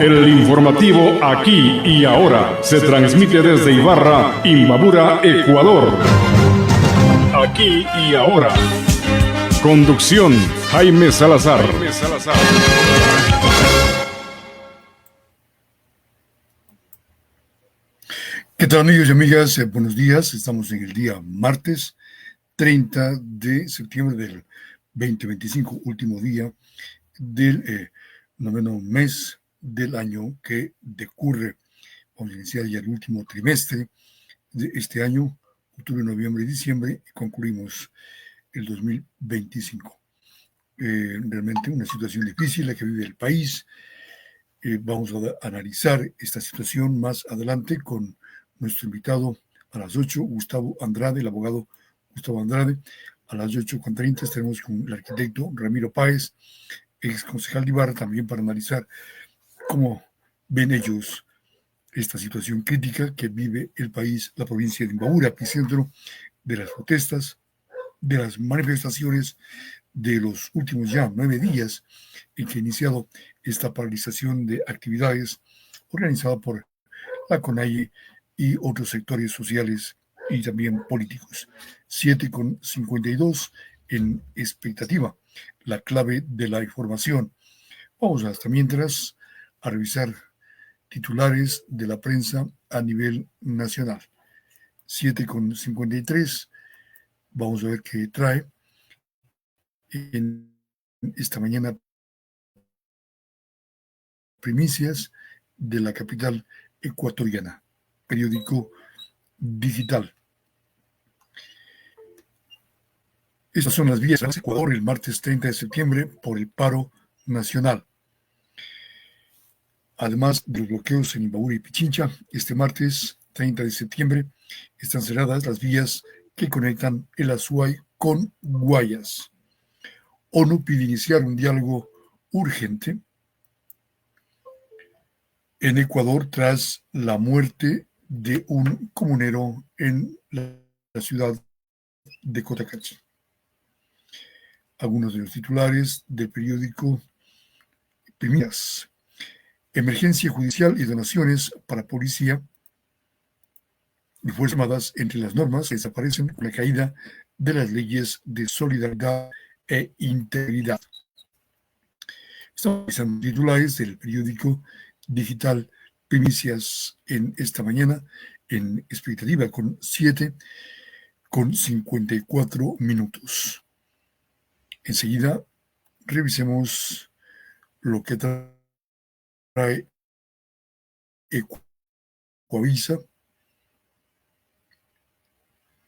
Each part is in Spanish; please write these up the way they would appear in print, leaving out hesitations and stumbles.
El informativo Aquí y Ahora se transmite desde Ibarra, Imbabura, Ecuador. Aquí y Ahora. Conducción, Jaime Salazar. ¿Qué tal, amigos y amigas? Buenos días. Estamos en el día martes 30 de septiembre del 2025, último día del noveno mes del año que decurre. Vamos a iniciar ya el último trimestre de este año, octubre, noviembre y diciembre, y concluimos el 2025. Realmente una situación difícil la que vive el país. Vamos a analizar esta situación más adelante con nuestro invitado a las 8, Gustavo Andrade, el abogado Gustavo Andrade. A las 8:30 estaremos con el arquitecto Ramiro Páez, ex concejal de Ibarra, también para analizar cómo ven ellos esta situación crítica que vive el país, la provincia de Imbabura, epicentro de las protestas, de las manifestaciones de los últimos ya 9 días en que ha iniciado esta paralización de actividades organizada por la CONAIE y otros sectores sociales y también políticos. 7:52 en expectativa, la clave de la información. Vamos hasta mientras a revisar titulares de la prensa a nivel nacional. 7:53, vamos a ver qué trae en esta mañana primicias de la capital ecuatoriana, periódico digital. Estas son las vías de Ecuador el martes 30 de septiembre por el paro nacional. Además de los bloqueos en Imbabura y Pichincha, este martes 30 de septiembre están cerradas las vías que conectan el Azuay con Guayas. ONU pide iniciar un diálogo urgente en Ecuador tras la muerte de un comunero en la ciudad de Cotacachi. Algunos de los titulares del periódico Primicias. Emergencia judicial y donaciones para policía y Fuerzas Armadas entre las normas que desaparecen con la caída de las leyes de solidaridad e integridad. Estamos revisando titulares del periódico digital Primicias en esta mañana en expectativa con 7:54. Enseguida revisemos lo que trae Ecuavisa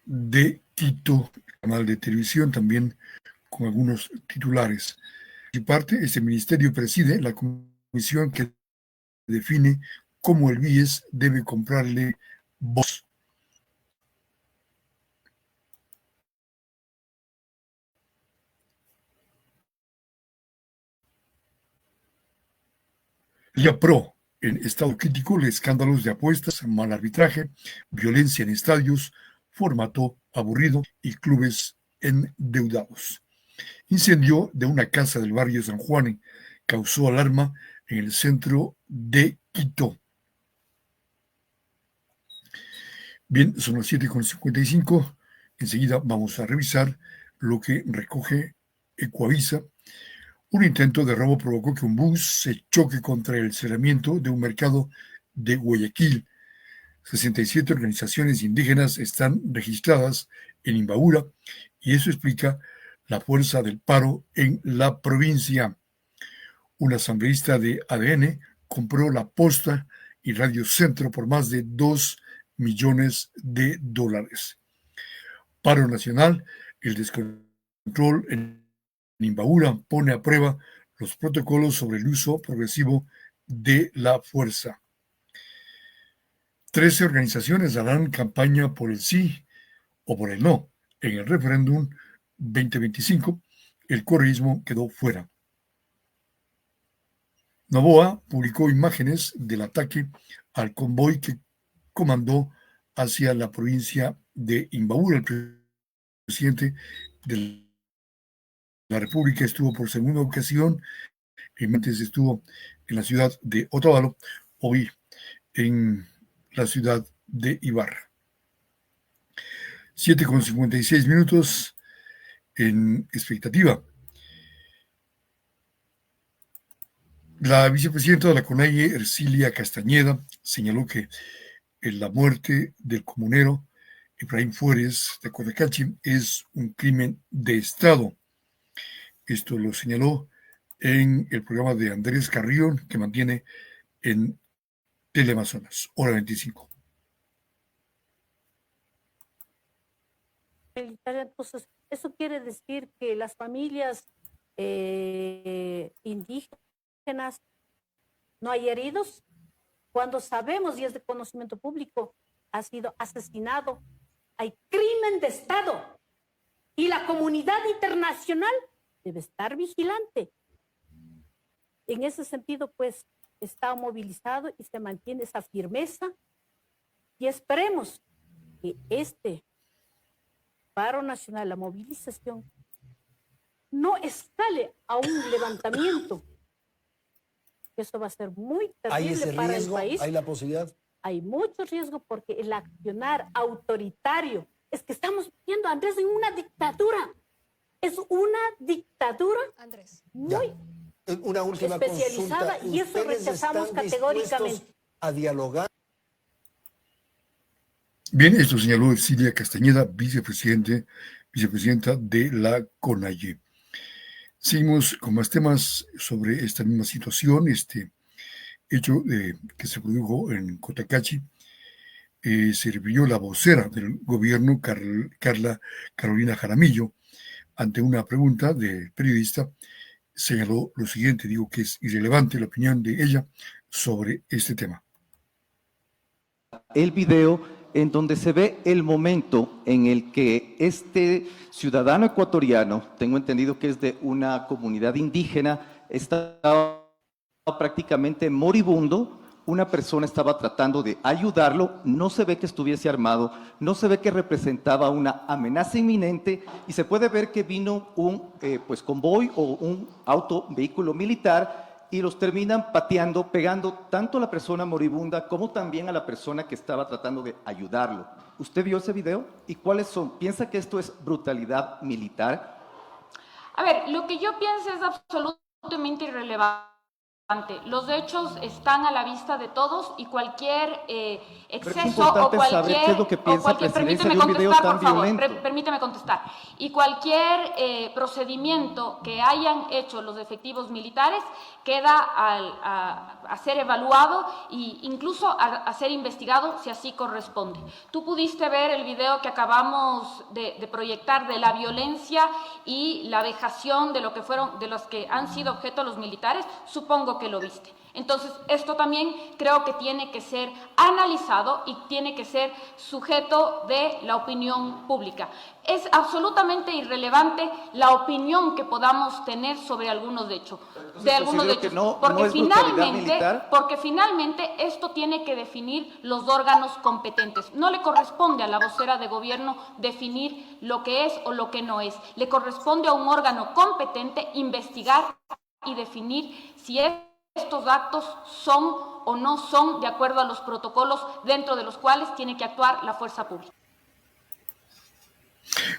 de Quito, canal de televisión, también con algunos titulares. Por su parte, este ministerio preside la comisión que define cómo el BIES debe comprarle voz. Liga Pro, en estado crítico, los escándalos de apuestas, mal arbitraje, violencia en estadios, formato aburrido y clubes endeudados. Incendio de una casa del barrio San Juan causó alarma en el centro de Quito. Bien, son las 7:55. Enseguida vamos a revisar lo que recoge Ecuavisa. Un intento de robo provocó que un bus se choque contra el cerramiento de un mercado de Guayaquil. 67 organizaciones indígenas están registradas en Imbabura y eso explica la fuerza del paro en la provincia. Un asambleísta de ADN compró La Posta y Radio Centro por más de $2 millones. Paro nacional, el descontrol en Imbabura pone a prueba los protocolos sobre el uso progresivo de la fuerza. 13 organizaciones harán campaña por el sí o por el no en el referéndum 2025. El correísmo quedó fuera. Noboa publicó imágenes del ataque al convoy que comandó hacia la provincia de Imbabura. El presidente de la República estuvo por segunda ocasión Antes estuvo en la ciudad de Otavalo, hoy en la ciudad de Ibarra. 7:56 en expectativa. La vicepresidenta de la CONAIE, Ercilia Castañeda, señaló que la muerte del comunero Efraín Fuertes de Cotacachi es un crimen de Estado. Esto lo señaló en el programa de Andrés Carrión, que mantiene en Teleamazonas, hora 25. Entonces, eso quiere decir que las familias indígenas, no hay heridos, cuando sabemos, y es de conocimiento público, ha sido asesinado. Hay crimen de Estado y la comunidad internacional debe estar vigilante. En ese sentido, pues, está movilizado y se mantiene esa firmeza y esperemos que este paro nacional, la movilización, no escale a un levantamiento. Eso va a ser muy terrible para el país. ¿Hay la posibilidad? Hay mucho riesgo porque el accionar autoritario, es que estamos viendo, Andrés, en una dictadura. Es una dictadura, Andrés, muy una última especializada, consulta. y eso rechazamos categóricamente. ¿A dialogar? Bien, esto señaló Ercilia Castañeda, vicepresidenta de la CONAIE. Seguimos con más temas sobre esta misma situación, este hecho que se produjo en Cotacachi. Se refirió la vocera del gobierno, Carolina Jaramillo, ante una pregunta del periodista, señaló lo siguiente: digo que es irrelevante la opinión de ella sobre este tema. El video en donde se ve el momento en el que este ciudadano ecuatoriano, tengo entendido que es de una comunidad indígena, estaba prácticamente moribundo. Una persona estaba tratando de ayudarlo, no se ve que estuviese armado, no se ve que representaba una amenaza inminente, y se puede ver que vino un convoy o un vehículo militar, y los terminan pateando, pegando tanto a la persona moribunda como también a la persona que estaba tratando de ayudarlo. ¿Usted vio ese video? ¿Y cuáles son? ¿Piensa que esto es brutalidad militar? A ver, lo que yo pienso es absolutamente irrelevante. Los hechos están a la vista de todos y cualquier exceso o cualquier permíteme contestar, por favor, permíteme contestar. Y cualquier procedimiento que hayan hecho los efectivos militares queda a ser evaluado e incluso a ser investigado si así corresponde. Tú pudiste ver el video que acabamos de proyectar de la violencia y la vejación de los que han sido objeto los militares. Supongo que lo viste. Entonces, esto también creo que tiene que ser analizado y tiene que ser sujeto de la opinión pública. Es absolutamente irrelevante la opinión que podamos tener sobre algunos hechos, porque finalmente esto tiene que definir los órganos competentes. No le corresponde a la vocera de gobierno definir lo que es o lo que no es. Le corresponde a un órgano competente investigar y definir si estos actos son o no son de acuerdo a los protocolos dentro de los cuales tiene que actuar la fuerza pública.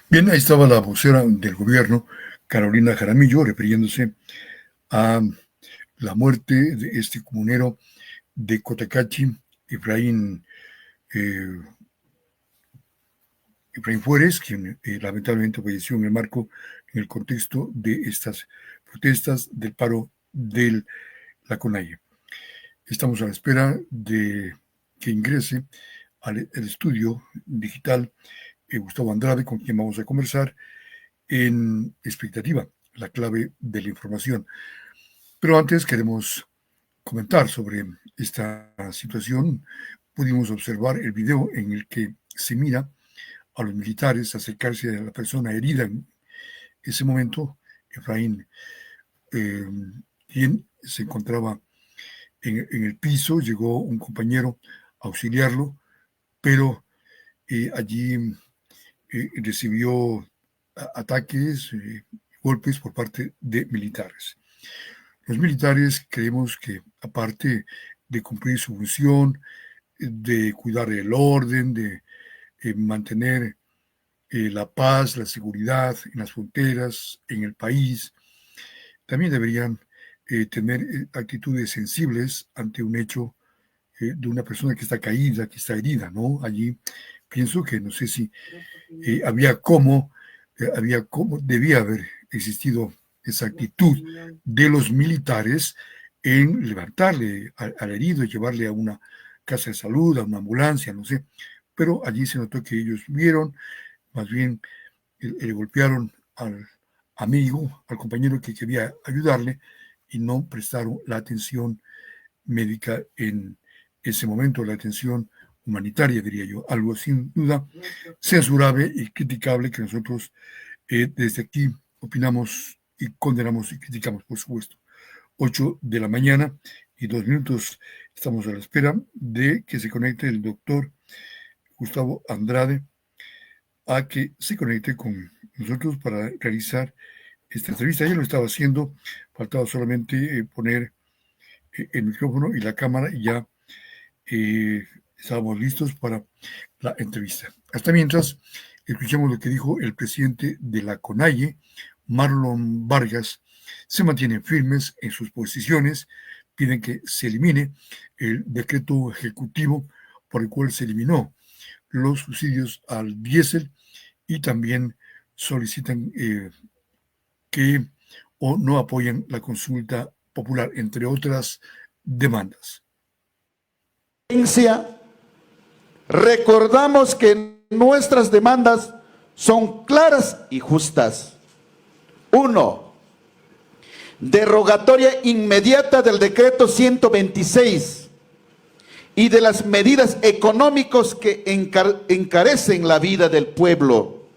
Bien, ahí estaba la vocera del gobierno, Carolina Jaramillo, refiriéndose a la muerte de este comunero de Cotacachi, Efraín Fuertes, quien lamentablemente falleció en el contexto de estas protestas del paro de la CONAIE. Estamos a la espera de que ingrese al estudio digital Gustavo Andrade, con quien vamos a conversar en expectativa, la clave de la información. Pero antes queremos comentar sobre esta situación. Pudimos observar el video en el que se mira a los militares acercarse a la persona herida en ese momento. Efraín, quien se encontraba en el piso, llegó un compañero a auxiliarlo, pero allí recibió ataques, golpes por parte de militares. Los militares creemos que, aparte de cumplir su función, de cuidar el orden, de mantener la paz, la seguridad en las fronteras, en el país, también deberían tener actitudes sensibles ante un hecho de una persona que está caída, que está herida, ¿no? Allí pienso que no sé si debía haber existido esa actitud de los militares en levantarle al herido y llevarle a una casa de salud, a una ambulancia, no sé. Pero allí se notó que ellos vieron, más bien le golpearon al amigo, al compañero que quería ayudarle y no prestaron la atención médica en ese momento, la atención humanitaria, diría yo. Algo sin duda censurable y criticable que nosotros desde aquí opinamos y condenamos y criticamos, por supuesto. 8 de la mañana y 2 minutos. Estamos a la espera de que se conecte el doctor Gustavo Andrade a que se conecte con nosotros para realizar esta entrevista. Ya lo estaba haciendo, faltaba solamente poner el micrófono y la cámara y ya estábamos listos para la entrevista. Hasta mientras, escuchamos lo que dijo el presidente de la CONAIE, Marlon Vargas. Se mantienen firmes en sus posiciones, piden que se elimine el decreto ejecutivo por el cual se eliminó los subsidios al diésel y también solicitan que o no apoyan la consulta popular, entre otras demandas. Recordamos que nuestras demandas son claras y justas. 1. Derogatoria inmediata del decreto 126 y de las medidas económicas que encarecen la vida del pueblo.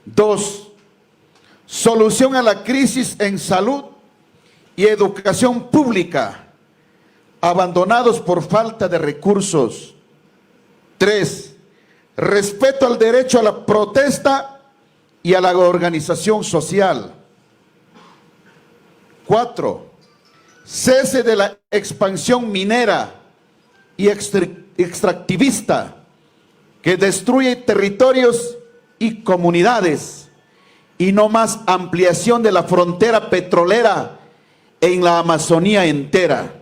2. Solución a la crisis en salud y educación pública, abandonados por falta de recursos. 3. Respeto al derecho a la protesta y a la organización social. 4. Cese de la expansión minera y extractivista que destruye territorios y comunidades, y no más ampliación de la frontera petrolera en la Amazonía entera.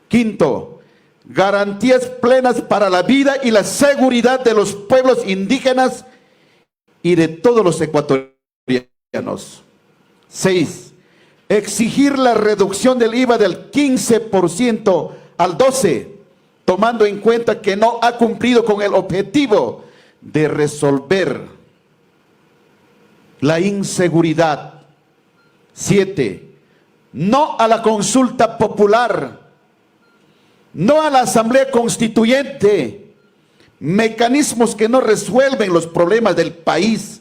5. Garantías plenas para la vida y la seguridad de los pueblos indígenas y de todos los ecuatorianos. 6. Exigir la reducción del IVA del 15% al 12%, tomando en cuenta que no ha cumplido con el objetivo de resolver la inseguridad. 7. No a la consulta popular, no a la asamblea constituyente, mecanismos que no resuelven los problemas del país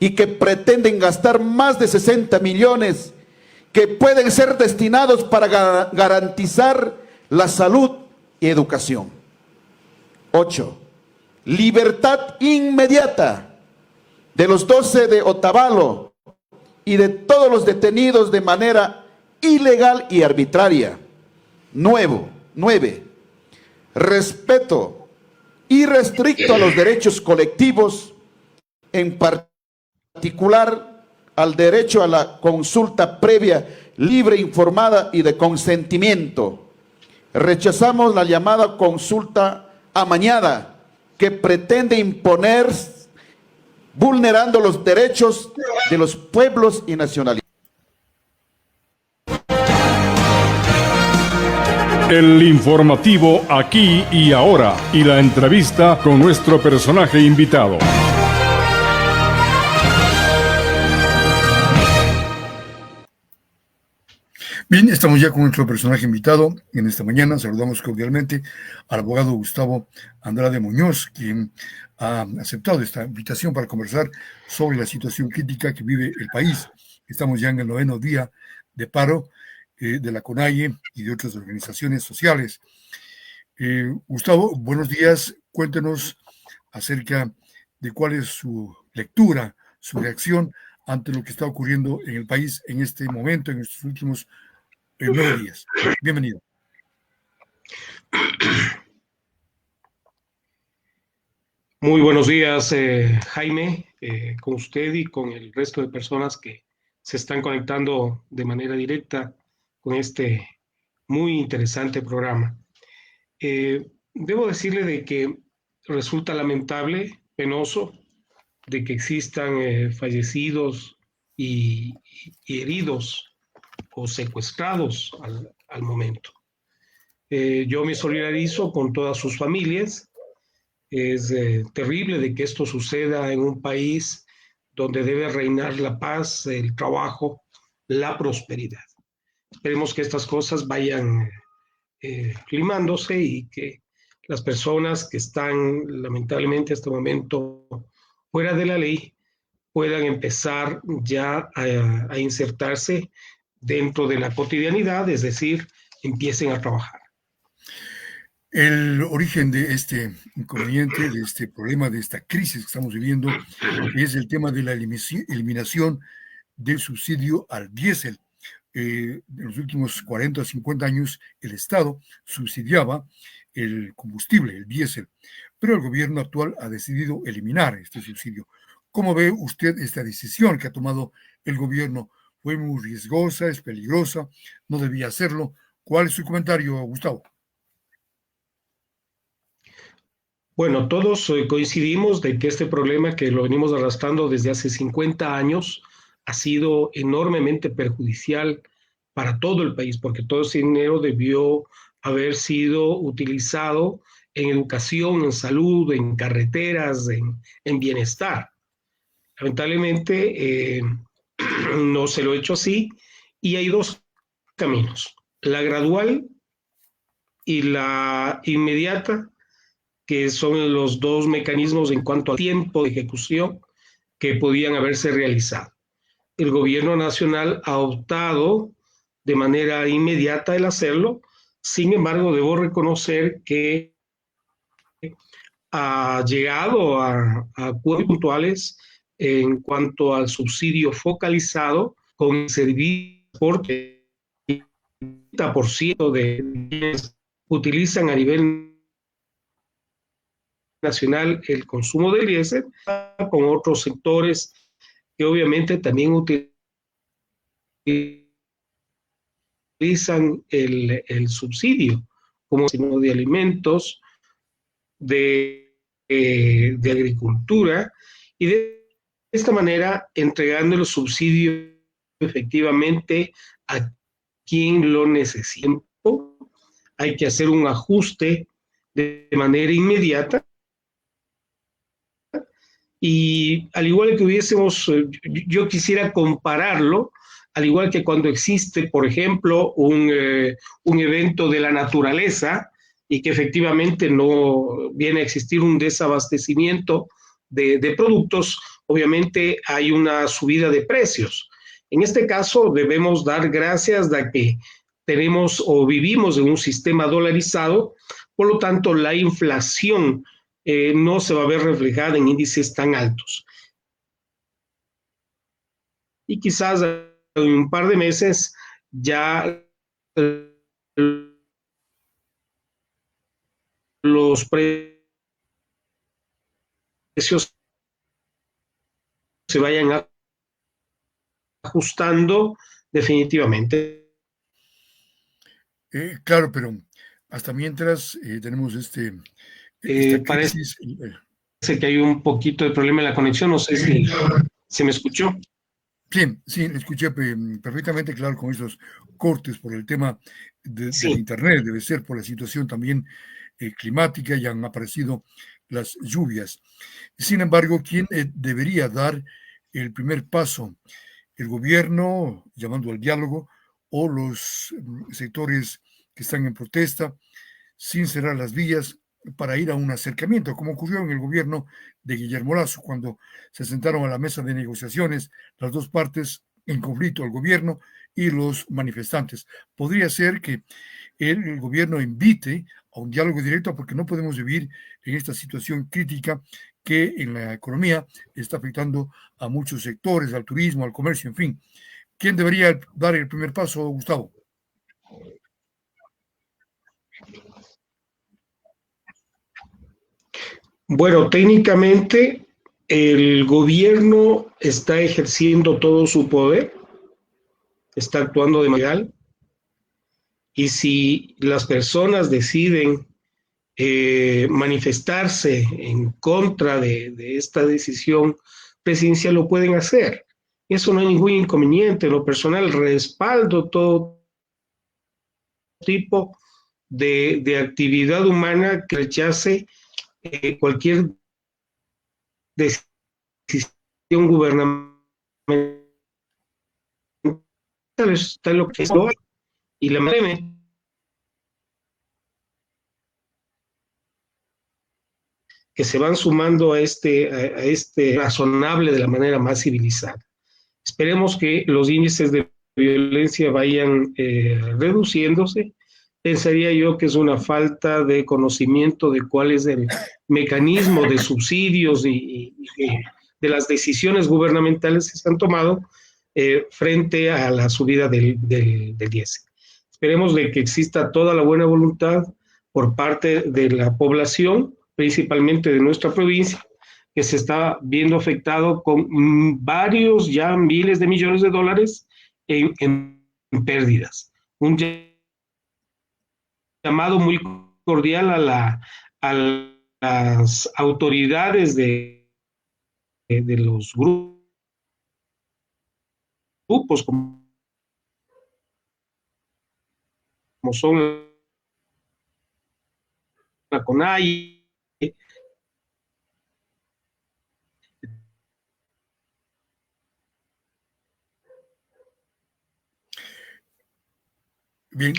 y que pretenden gastar más de 60 millones que pueden ser destinados para garantizar la salud y educación. 8. Libertad inmediata de los 12 de Otavalo y de todos los detenidos de manera ilegal y arbitraria. 9. Respeto irrestricto a los derechos colectivos, en particular al derecho a la consulta previa, libre, informada y de consentimiento. Rechazamos la llamada consulta amañada que pretende imponer, vulnerando los derechos de los pueblos y nacionalidades. El informativo Aquí y Ahora y la entrevista con nuestro personaje invitado. Bien, estamos ya con nuestro personaje invitado en esta mañana. Saludamos cordialmente al abogado Gustavo Andrade Muñoz, quien ha aceptado esta invitación para conversar sobre la situación crítica que vive el país. Estamos ya en el 9º día de paro de la CONAIE y de otras organizaciones sociales. Gustavo, buenos días. Cuéntenos acerca de cuál es su lectura, su reacción ante lo que está ocurriendo en el país en este momento, en estos últimos 9 días. Bienvenido. Muy buenos días, Jaime, con usted y con el resto de personas que se están conectando de manera directa con este muy interesante programa. Debo decirle de que resulta lamentable, penoso, de que existan fallecidos y heridos o secuestrados al momento. Yo me solidarizo con todas sus familias. Es terrible de que esto suceda en un país donde debe reinar la paz, el trabajo, la prosperidad. Esperemos que estas cosas vayan limándose y que las personas que están lamentablemente en este momento fuera de la ley puedan empezar ya a insertarse dentro de la cotidianidad, es decir, empiecen a trabajar. El origen de este inconveniente, de este problema, de esta crisis que estamos viviendo, es el tema de la eliminación del subsidio al diésel. En los últimos 40 o 50 años, el Estado subsidiaba el combustible, el diésel, pero el gobierno actual ha decidido eliminar este subsidio. ¿Cómo ve usted esta decisión que ha tomado el gobierno? ¿Fue muy riesgosa, es peligrosa, no debía hacerlo? ¿Cuál es su comentario, Gustavo? Bueno, todos coincidimos de que este problema que lo venimos arrastrando desde hace 50 años ha sido enormemente perjudicial para todo el país, porque todo ese dinero debió haber sido utilizado en educación, en salud, en carreteras, en bienestar. Lamentablemente no se lo ha hecho así y hay dos caminos, la gradual y la inmediata, que son los dos mecanismos en cuanto al tiempo de ejecución que podían haberse realizado. El gobierno nacional ha optado de manera inmediata el hacerlo, sin embargo, debo reconocer que ha llegado a acuerdos puntuales en cuanto al subsidio focalizado con el servicio porque el 30% de quienes utilizan a nivel nacional el consumo de diésel, con otros sectores que obviamente también utilizan el subsidio, como de alimentos, de agricultura, y de esta manera entregando el subsidio efectivamente a quien lo necesita. Hay que hacer un ajuste de manera inmediata. Y al igual que hubiésemos, yo quisiera compararlo, al igual que cuando existe, por ejemplo, un evento de la naturaleza y que efectivamente no viene a existir un desabastecimiento de productos, obviamente hay una subida de precios. En este caso debemos dar gracias de que tenemos o vivimos en un sistema dolarizado, por lo tanto la inflación no se va a ver reflejada en índices tan altos. Y quizás en un par de meses ya los precios se vayan ajustando definitivamente. Claro, pero hasta mientras tenemos esta crisis. Parece que hay un poquito de problema en la conexión, no sé si se me escuchó. Sí, escuché perfectamente, claro, con esos cortes por el tema del internet, debe ser por la situación también climática, ya han aparecido las lluvias. Sin embargo, ¿quién debería dar el primer paso? ¿El gobierno, llamando al diálogo, o los sectores que están en protesta, sin cerrar las vías, para ir a un acercamiento, como ocurrió en el gobierno de Guillermo Lasso, cuando se sentaron a la mesa de negociaciones las dos partes en conflicto al gobierno y los manifestantes. Podría ser que el gobierno invite a un diálogo directo, porque no podemos vivir en esta situación crítica que en la economía está afectando a muchos sectores, al turismo, al comercio, en fin. ¿Quién debería dar el primer paso, Gustavo? Bueno, técnicamente el gobierno está ejerciendo todo su poder, está actuando de manera legal, y si las personas deciden manifestarse en contra de esta decisión presidencial, lo pueden hacer. Eso no hay ningún inconveniente. En lo personal, respaldo todo tipo de actividad humana que rechace cualquier decisión gubernamental. Está lo que es hoy, y la que se van sumando a este razonable de la manera más civilizada. Esperemos que los índices de violencia vayan reduciéndose. Pensaría yo que es una falta de conocimiento de cuál es el mecanismo de subsidios y de las decisiones gubernamentales que se han tomado frente a la subida del diésel. Esperemos de que exista toda la buena voluntad por parte de la población, principalmente de nuestra provincia, que se está viendo afectado con varios, ya miles de millones de dólares en pérdidas. Un llamado muy cordial a las autoridades de los grupos como son la CONAI, Bien,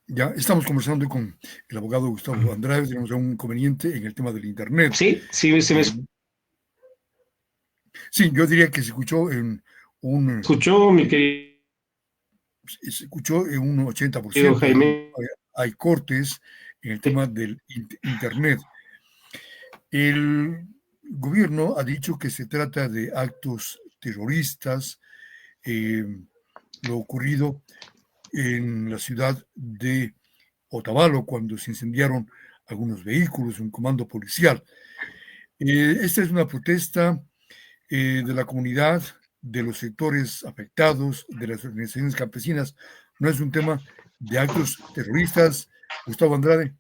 ya estamos conversando con el abogado Gustavo Andrade. Tenemos un inconveniente en el tema del Internet. Sí, sí, yo diría que se escuchó en un... ¿Escuchó, mi querido? Se escuchó en un 80%. Jaime. Hay cortes en el tema del Internet. El gobierno ha dicho que se trata de actos terroristas, lo ocurrido en la ciudad de Otavalo, cuando se incendiaron algunos vehículos, un comando policial. Esta es una protesta de la comunidad, de los sectores afectados, de las organizaciones campesinas. No es un tema de actos terroristas. Gustavo Andrade.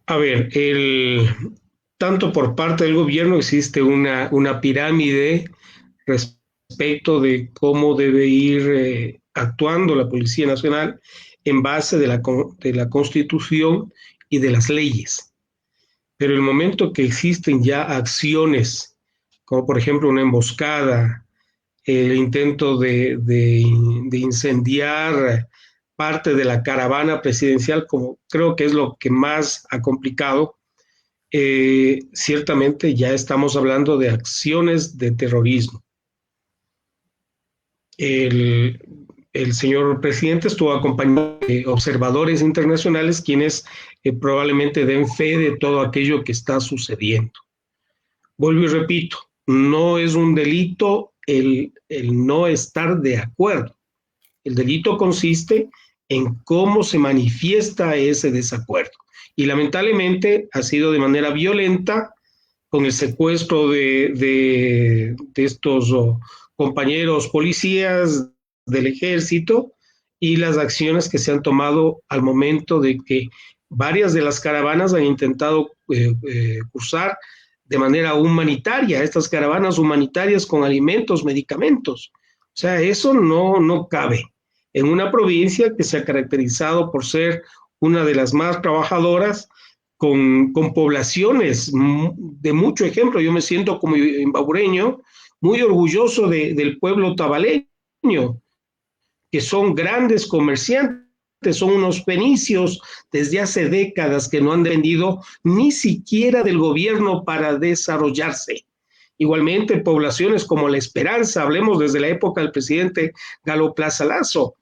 A ver, tanto por parte del gobierno existe una pirámide respecto de cómo debe ir actuando la Policía Nacional en base de la Constitución y de las leyes. Pero el momento que existen ya acciones, como por ejemplo una emboscada, el intento de incendiar parte de la caravana presidencial, como creo que es lo que más ha complicado, ciertamente ya estamos hablando de acciones de terrorismo. El señor presidente estuvo acompañado de observadores internacionales quienes probablemente den fe de todo aquello que está sucediendo. Vuelvo y repito, no es un delito el no estar de acuerdo. El delito consiste en cómo se manifiesta ese desacuerdo. Y lamentablemente ha sido de manera violenta, con el secuestro de estos compañeros policías del ejército y las acciones que se han tomado al momento de que varias de las caravanas han intentado cruzar de manera humanitaria, estas caravanas humanitarias con alimentos, medicamentos. O sea, eso no cabe en una provincia que se ha caracterizado por ser una de las más trabajadoras, con poblaciones de mucho ejemplo. Yo me siento como imbabureño muy orgulloso del pueblo tabaleño, que son grandes comerciantes son unos fenicios desde hace décadas que no han dependido ni siquiera del gobierno para desarrollarse. Igualmente, poblaciones como La Esperanza, hablemos desde la época del presidente Galo Plaza Lazo.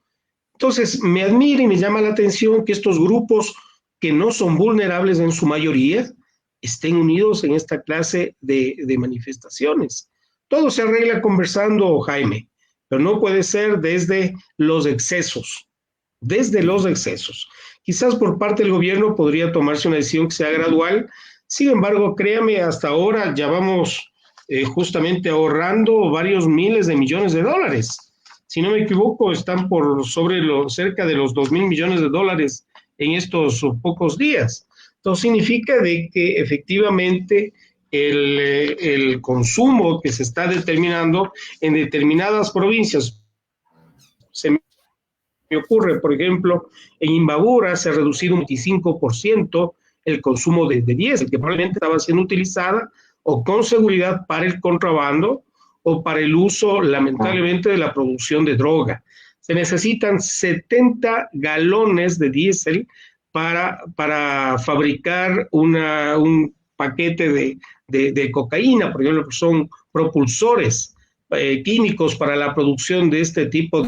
Entonces, me admira y me llama la atención que estos grupos que no son vulnerables en su mayoría estén unidos en esta clase de manifestaciones. Todo se arregla conversando, Jaime, pero no puede ser desde los excesos, Quizás por parte del gobierno podría tomarse una decisión que sea gradual. Sin embargo, créame, hasta ahora ya vamos justamente ahorrando varios miles de millones de dólares. Si no me equivoco, están cerca de los 2.000 millones de dólares en estos pocos días. Entonces significa de que efectivamente el consumo que se está determinando en determinadas provincias, se me ocurre, por ejemplo, en Imbabura se ha reducido un 25% el consumo de diésel, que probablemente estaba siendo utilizada o con seguridad para el contrabando o para el uso, lamentablemente, de la producción de droga. Se necesitan 70 galones de diésel para fabricar un paquete de cocaína, por ejemplo, que son propulsores químicos para la producción de este tipo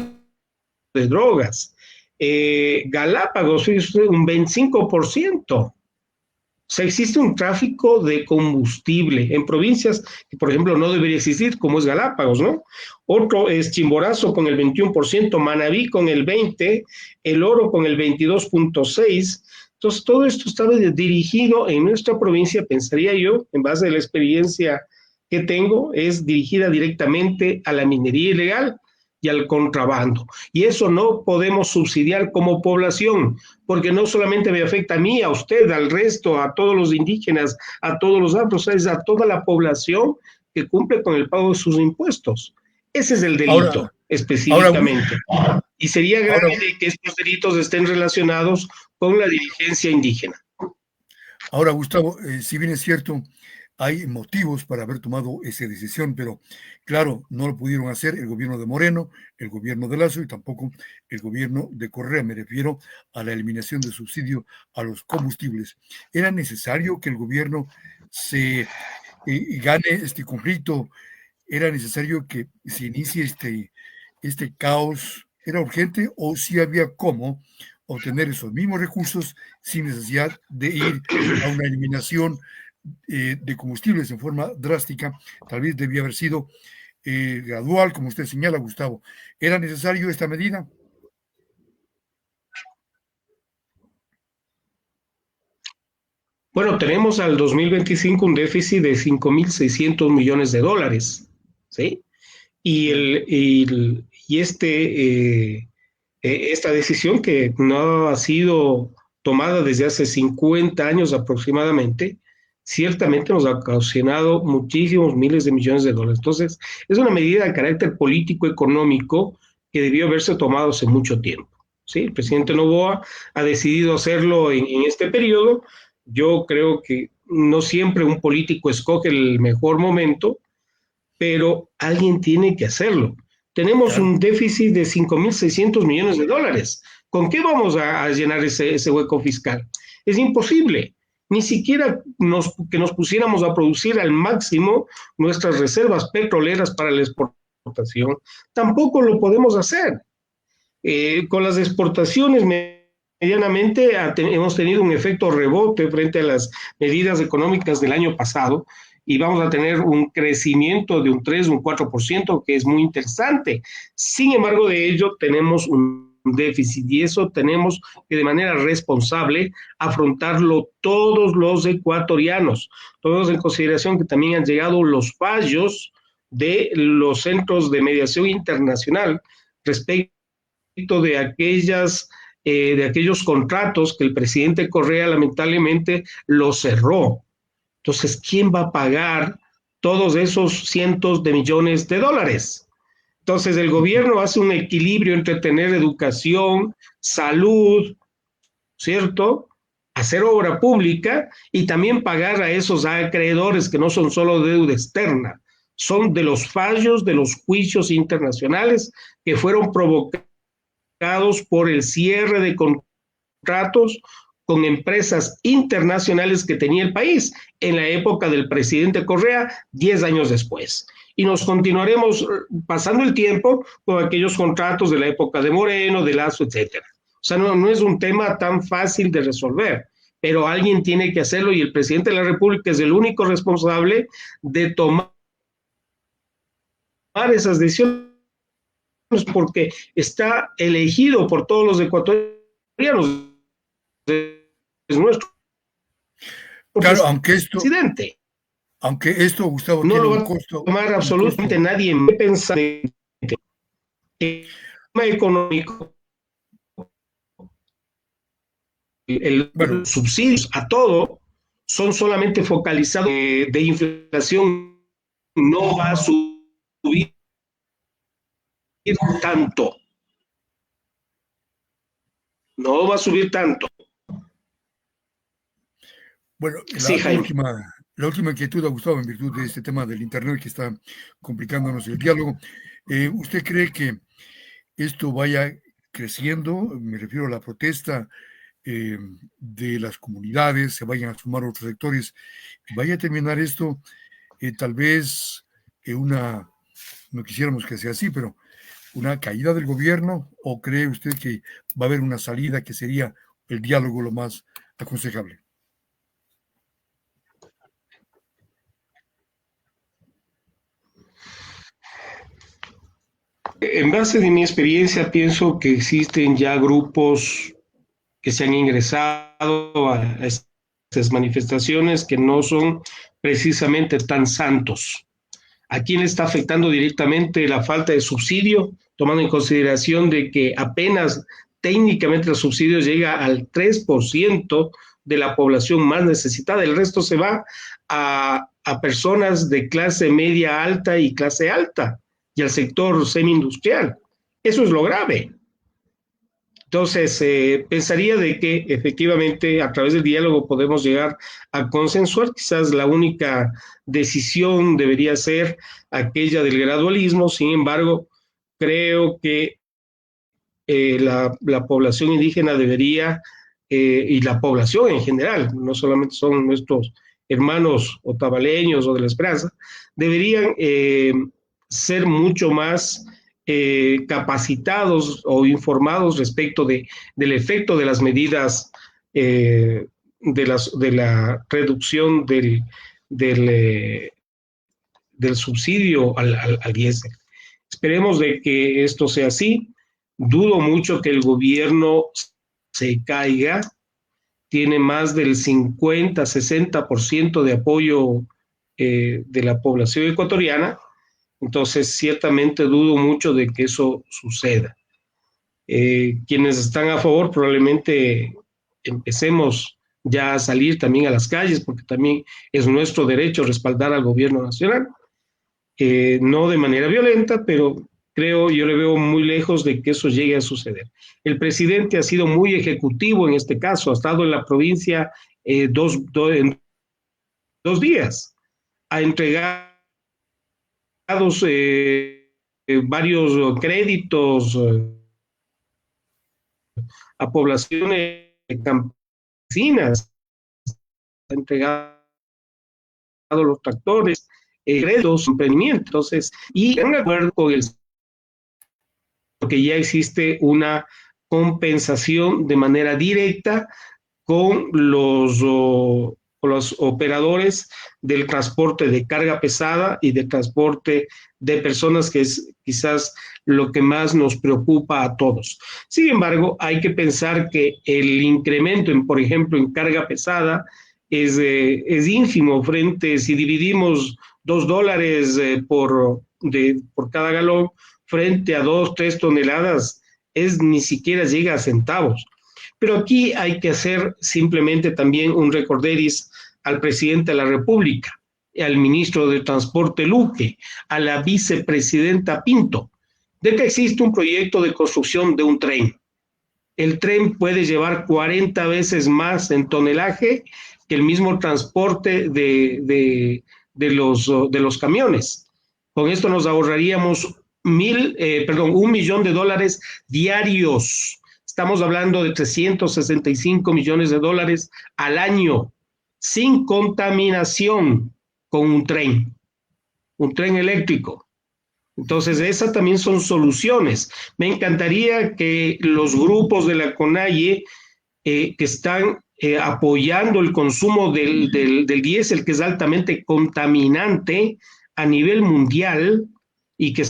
de drogas. Galápagos, un 25%. O sea, existe un tráfico de combustible en provincias que, por ejemplo, no debería existir, como es Galápagos, ¿no? Otro es Chimborazo con el 21%, Manabí con el 20%, El Oro con el 22.6%. Entonces, todo esto estaba dirigido en nuestra provincia, pensaría yo, en base a la experiencia que tengo, es dirigida directamente a la minería ilegal y al contrabando. Y eso no podemos subsidiar como población, porque no solamente me afecta a mí, a usted, al resto, a todos los indígenas, a todos los otros, es a toda la población que cumple con el pago de sus impuestos. Ese es el delito, específicamente. Y sería grave que estos delitos estén relacionados con la dirigencia indígena. Ahora, Gustavo, si bien es cierto, hay motivos para haber tomado esa decisión, pero claro, no lo pudieron hacer el gobierno de Moreno, el gobierno de Lazo y tampoco el gobierno de Correa. Me refiero a la eliminación del subsidio a los combustibles. ¿Era necesario que el gobierno se gane este conflicto? ¿Era necesario que se inicie este caos? ¿Era urgente o si había cómo obtener esos mismos recursos sin necesidad de ir a una eliminación de combustibles en forma drástica? Tal vez debía haber sido gradual, como usted señala, Gustavo. ¿Era necesario esta medida? Bueno, tenemos al 2025 un déficit de 5.600 millones de dólares, ¿sí? Y esta decisión que no ha sido tomada desde hace 50 años aproximadamente, ciertamente nos ha ocasionado muchísimos miles de millones de dólares. Entonces, es una medida de carácter político-económico que debió haberse tomado hace mucho tiempo, ¿sí? El presidente Noboa ha decidido hacerlo en este periodo. Yo creo que no siempre un político escoge el mejor momento, pero alguien tiene que hacerlo. Tenemos un déficit de 5.600 millones de dólares. ¿Con qué vamos a llenar ese hueco fiscal? Es imposible. Ni siquiera que nos pusiéramos a producir al máximo nuestras reservas petroleras para la exportación, tampoco lo podemos hacer. Con las exportaciones medianamente hemos tenido un efecto rebote frente a las medidas económicas del año pasado, y vamos a tener un crecimiento de un 3, un 4%, que es muy interesante. Sin embargo, de ello tenemos un déficit, y eso tenemos que de manera responsable afrontarlo todos los ecuatorianos. Tomemos en consideración que también han llegado los fallos de los centros de mediación internacional respecto de aquellos contratos que el presidente Correa lamentablemente los cerró. Entonces, ¿quién va a pagar todos esos cientos de millones de dólares? Entonces, el gobierno hace un equilibrio entre tener educación, salud, ¿cierto? Hacer obra pública y también pagar a esos acreedores que no son solo deuda externa, son de los fallos de los juicios internacionales que fueron provocados por el cierre de contratos contratos con empresas internacionales que tenía el país en la época del presidente Correa, 10 años después. Y nos continuaremos pasando el tiempo con aquellos contratos de la época de Moreno, de Lazo, etcétera. O sea, no es un tema tan fácil de resolver, pero alguien tiene que hacerlo y el presidente de la República es el único responsable de tomar esas decisiones porque está elegido por todos los ecuatorianos. Es nuestro Claro, presidente. Aunque esto, Gustavo, no tiene lo va un costo. A tomar absolutamente nadie en pensar en el tema económico. Los subsidios a todo son solamente focalizados de inflación, no va a subir tanto. No va a subir tanto. Bueno, sí, la última inquietud, Gustavo, en virtud de este tema del Internet que está complicándonos el diálogo. ¿Usted cree que esto vaya creciendo? Me refiero a la protesta de las comunidades, se vayan a sumar otros sectores. ¿Vaya a terminar esto tal vez no quisiéramos que sea así, pero una caída del gobierno? ¿O cree usted que va a haber una salida que sería el diálogo lo más aconsejable? En base de mi experiencia, pienso que existen ya grupos que se han ingresado a estas manifestaciones que no son precisamente tan santos. ¿A quién le está afectando directamente la falta de subsidio? Tomando en consideración de que apenas técnicamente el subsidio llega al 3% de la población más necesitada, el resto se va a personas de clase media alta y clase alta y al sector semi-industrial. Eso es lo grave. Entonces, pensaría de que efectivamente a través del diálogo podemos llegar a consensuar. Quizás la única decisión debería ser aquella del gradualismo. Sin embargo, creo que la población indígena debería, y la población en general, no solamente son nuestros hermanos otavaleños o de la Esperanza, deberían ser mucho más capacitados o informados respecto del efecto de las medidas de la reducción del subsidio al diésel. Esperemos de que esto sea así. Dudo mucho que el gobierno se caiga. Tiene más del 50-60% de apoyo de la población ecuatoriana. Entonces, ciertamente dudo mucho de que eso suceda. Quienes están a favor probablemente empecemos ya a salir también a las calles, porque también es nuestro derecho respaldar al gobierno nacional. No de manera violenta, pero yo le veo muy lejos de que eso llegue a suceder. El presidente ha sido muy ejecutivo en este caso, ha estado en la provincia en 2 días, ha entregado varios créditos a poblaciones campesinas, ha entregado los tractores, créditos, emprendimientos. Entonces, y en acuerdo con que ya existe una compensación de manera directa con los operadores del transporte de carga pesada y de transporte de personas, que es quizás lo que más nos preocupa a todos. Sin embargo, hay que pensar que el incremento, por ejemplo, en carga pesada es ínfimo frente, si dividimos $2 por cada galón, frente a 2-3 toneladas, ni siquiera llega a centavos. Pero aquí hay que hacer simplemente también un recorderis al presidente de la República, al ministro de Transporte Luque, a la vicepresidenta Pinto, de que existe un proyecto de construcción de un tren. El tren puede llevar 40 veces más en tonelaje que el mismo transporte de los camiones. Con esto nos ahorraríamos $1 millón diarios. Estamos hablando de 365 millones de dólares al año, sin contaminación, con un tren eléctrico. Entonces, esas también son soluciones. Me encantaría que los grupos de la CONAIE que están apoyando el consumo del diésel, que es altamente contaminante a nivel mundial y que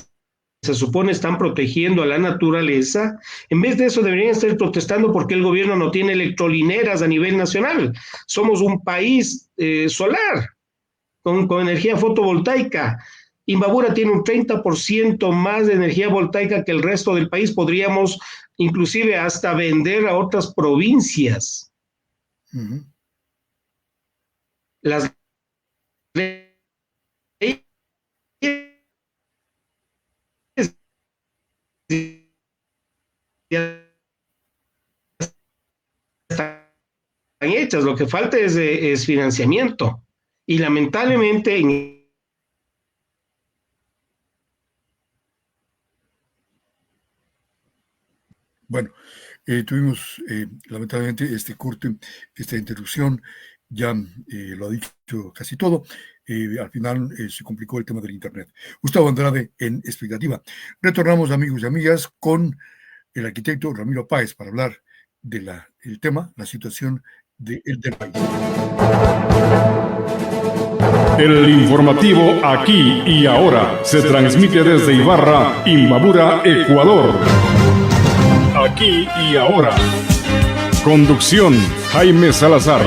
se supone están protegiendo a la naturaleza, en vez de eso deberían estar protestando porque el gobierno no tiene electrolineras a nivel nacional. Somos un país solar, con energía fotovoltaica. Imbabura tiene un 30% más de energía voltaica que el resto del país. Podríamos inclusive hasta vender a otras provincias. Ujú. Las leyes ya están hechas, lo que falta es financiamiento. Y lamentablemente Bueno, tuvimos lamentablemente este corte, esta interrupción, ya lo ha dicho casi todo. Al final se complicó el tema del Internet. Gustavo Andrade en Expectativa. Retornamos, amigos y amigas, con el arquitecto Ramiro Páez para hablar del tema, la situación del país. El informativo Aquí y Ahora se transmite desde Ibarra, Imbabura, Ecuador. Aquí y Ahora. Conducción, Jaime Salazar.